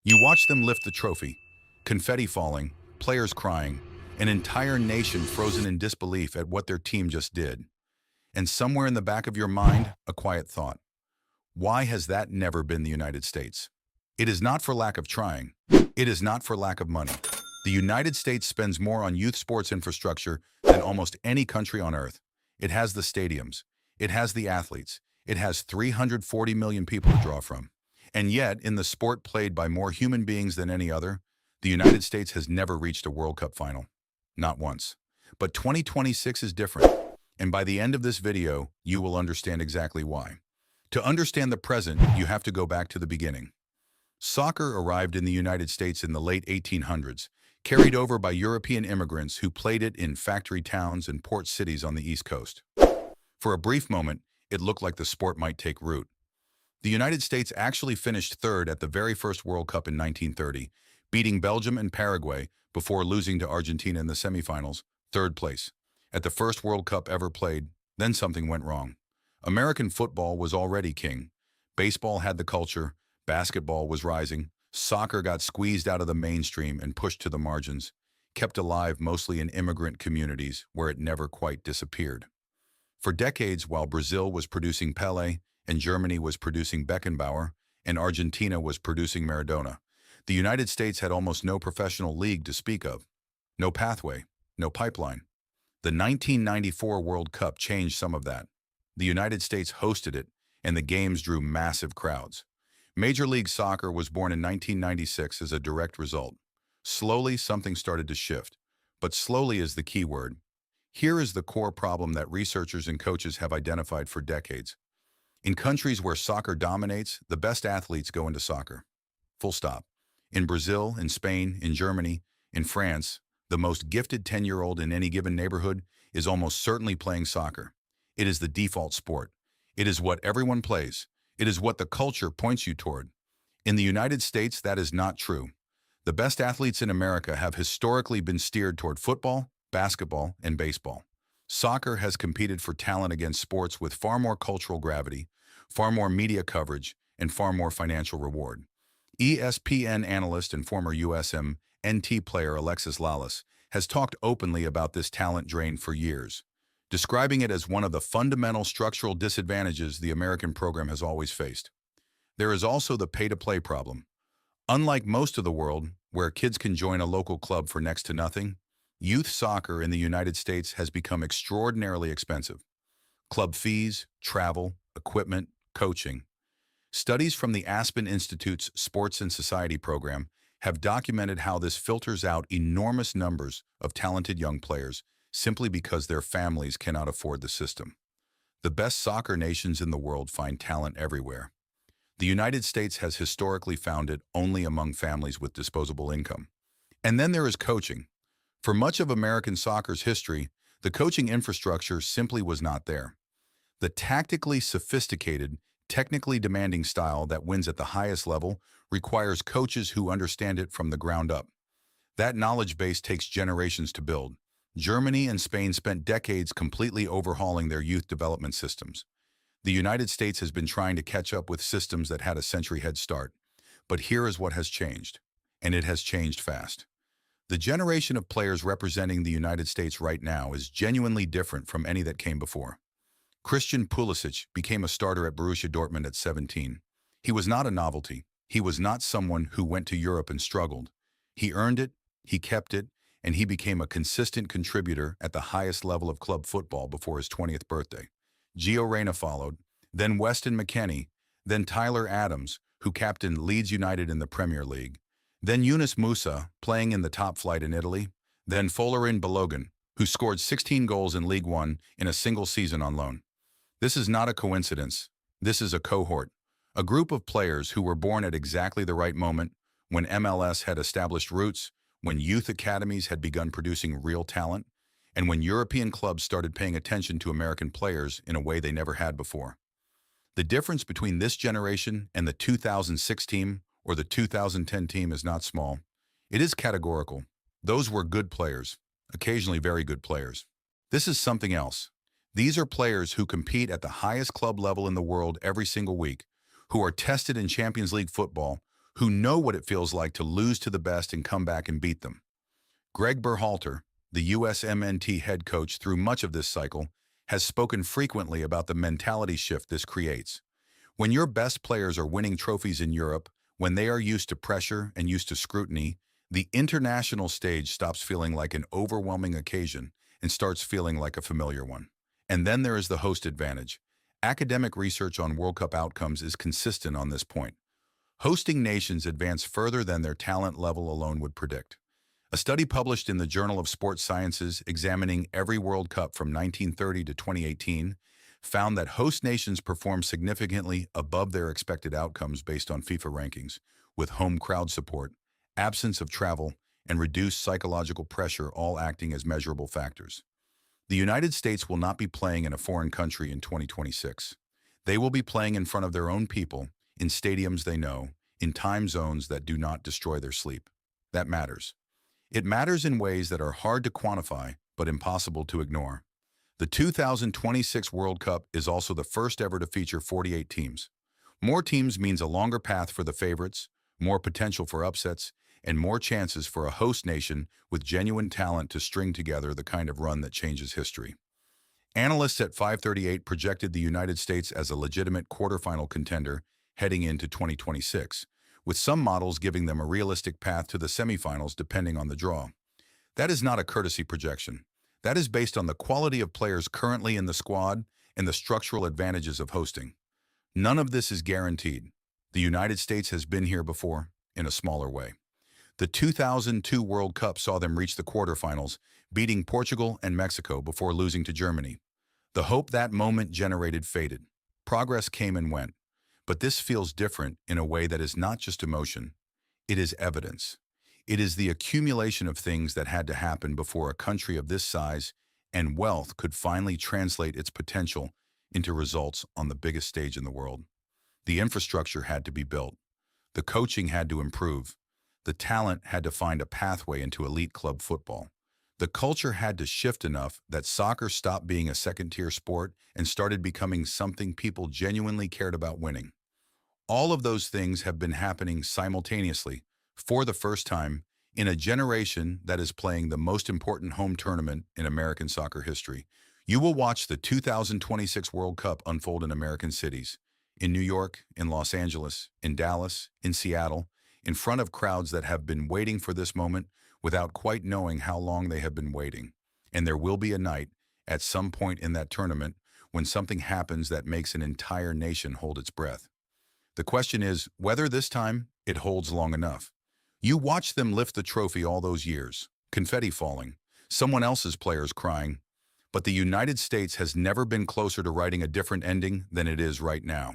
You watch them lift the trophy, confetti falling, players crying, an entire nation frozen in disbelief at what their team just did. And somewhere in the back of your mind, a quiet thought. Why has that never been the United States? It is not for lack of trying. It is not for lack of money. The United States spends more on youth sports infrastructure than almost any country on earth. It has the stadiums. It has the athletes. It has 340 million people to draw from. And yet, in the sport played by more human beings than any other, the United States has never reached a World Cup final. Not once. But 2026 is different. And by the end of this video, you will understand exactly why. To understand the present, you have to go back to the beginning. Soccer arrived in the United States in the late 1800s, carried over by European immigrants who played it in factory towns and port cities on the East Coast. For a brief moment, it looked like the sport might take root. The United States actually finished third at the very first World Cup in 1930, beating Belgium and Paraguay before losing to Argentina in the semifinals, third place. At the first World Cup ever played, then something went wrong. American football was already king. Baseball had the culture, basketball was rising, soccer got squeezed out of the mainstream and pushed to the margins, kept alive mostly in immigrant communities where it never quite disappeared. For decades, while Brazil was producing Pelé, and Germany was producing Beckenbauer, and Argentina was producing Maradona, the United States had almost no professional league to speak of. No pathway, no pipeline. The 1994 World Cup changed some of that. The United States hosted it, and the games drew massive crowds. Major League Soccer was born in 1996 as a direct result. Slowly, something started to shift. But slowly is the key word. Here is the core problem that researchers and coaches have identified for decades. In countries where soccer dominates, the best athletes go into soccer. Full stop. In Brazil, in Spain, in Germany, in France, the most gifted 10-year-old in any given neighborhood is almost certainly playing soccer. It is the default sport. It is what everyone plays. It is what the culture points you toward. In the United States, that is not true. The best athletes in America have historically been steered toward football, basketball, and baseball. Soccer has competed for talent against sports with far more cultural gravity, far more media coverage, and far more financial reward. ESPN analyst and former USM-NT player Alexis Lalas has talked openly about this talent drain for years, describing it as one of the fundamental structural disadvantages the American program has always faced. There is also the pay-to-play problem. Unlike most of the world, where kids can join a local club for next to nothing, youth soccer in the United States has become extraordinarily expensive. Club fees, travel, equipment, coaching. Studies from the Aspen Institute's Sports and Society program have documented how this filters out enormous numbers of talented young players simply because their families cannot afford the system. The best soccer nations in the world find talent everywhere. The United States has historically found it only among families with disposable income. And then there is coaching. For much of American soccer's history, the coaching infrastructure simply was not there. The tactically sophisticated, technically demanding style that wins at the highest level requires coaches who understand it from the ground up. That knowledge base takes generations to build. Germany and Spain spent decades completely overhauling their youth development systems. The United States has been trying to catch up with systems that had a century head start. But here is what has changed, and it has changed fast. The generation of players representing the United States right now is genuinely different from any that came before. Christian Pulisic became a starter at Borussia Dortmund at 17. He was not a novelty. He was not someone who went to Europe and struggled. He earned it, he kept it, and he became a consistent contributor at the highest level of club football before his 20th birthday. Gio Reyna followed, then Weston McKennie, then Tyler Adams, who captained Leeds United in the Premier League, then Yunus Musah, playing in the top flight in Italy, then Folarin Balogun, who scored 16 goals in League One in a single season on loan. This is not a coincidence. This is a cohort, a group of players who were born at exactly the right moment, when MLS had established roots, when youth academies had begun producing real talent, and when European clubs started paying attention to American players in a way they never had before. The difference between this generation and the 2006 team or the 2010 team is not small. It is categorical. Those were good players, occasionally very good players. This is something else. These are players who compete at the highest club level in the world every single week, who are tested in Champions League football, who know what it feels like to lose to the best and come back and beat them. Greg Berhalter, the USMNT head coach through much of this cycle, has spoken frequently about the mentality shift this creates. When your best players are winning trophies in Europe, when they are used to pressure and used to scrutiny, the international stage stops feeling like an overwhelming occasion and starts feeling like a familiar one. And then there is the host advantage. Academic research on World Cup outcomes is consistent on this point. Hosting nations advance further than their talent level alone would predict. A study published in the Journal of Sports Sciences examining every World Cup from 1930 to 2018 found that host nations performed significantly above their expected outcomes based on FIFA rankings, with home crowd support, absence of travel, and reduced psychological pressure all acting as measurable factors. The United States will not be playing in a foreign country in 2026. They will be playing in front of their own people, in stadiums they know, in time zones that do not destroy their sleep. That matters. It matters in ways that are hard to quantify, but impossible to ignore. The 2026 World Cup is also the first ever to feature 48 teams. More teams means a longer path for the favorites, more potential for upsets, and more chances for a host nation with genuine talent to string together the kind of run that changes history. Analysts at 538 projected the United States as a legitimate quarterfinal contender heading into 2026, with some models giving them a realistic path to the semifinals depending on the draw. That is not a courtesy projection. That is based on the quality of players currently in the squad and the structural advantages of hosting. None of this is guaranteed. The United States has been here before, in a smaller way. The 2002 World Cup saw them reach the quarterfinals, beating Portugal and Mexico before losing to Germany. The hope that moment generated faded. Progress came and went. But this feels different in a way that is not just emotion. It is evidence. It is the accumulation of things that had to happen before a country of this size and wealth could finally translate its potential into results on the biggest stage in the world. The infrastructure had to be built. The coaching had to improve. The talent had to find a pathway into elite club football. The culture had to shift enough that soccer stopped being a second-tier sport and started becoming something people genuinely cared about winning. All of those things have been happening simultaneously, for the first time, in a generation that is playing the most important home tournament in American soccer history. You will watch the 2026 World Cup unfold in American cities, in New York, in Los Angeles, in Dallas, in Seattle, in front of crowds that have been waiting for this moment without quite knowing how long they have been waiting. And there will be a night, at some point in that tournament, when something happens that makes an entire nation hold its breath. The question is whether this time it holds long enough. You watch them lift the trophy all those years, confetti falling, someone else's players crying, but the United States has never been closer to writing a different ending than it is right now.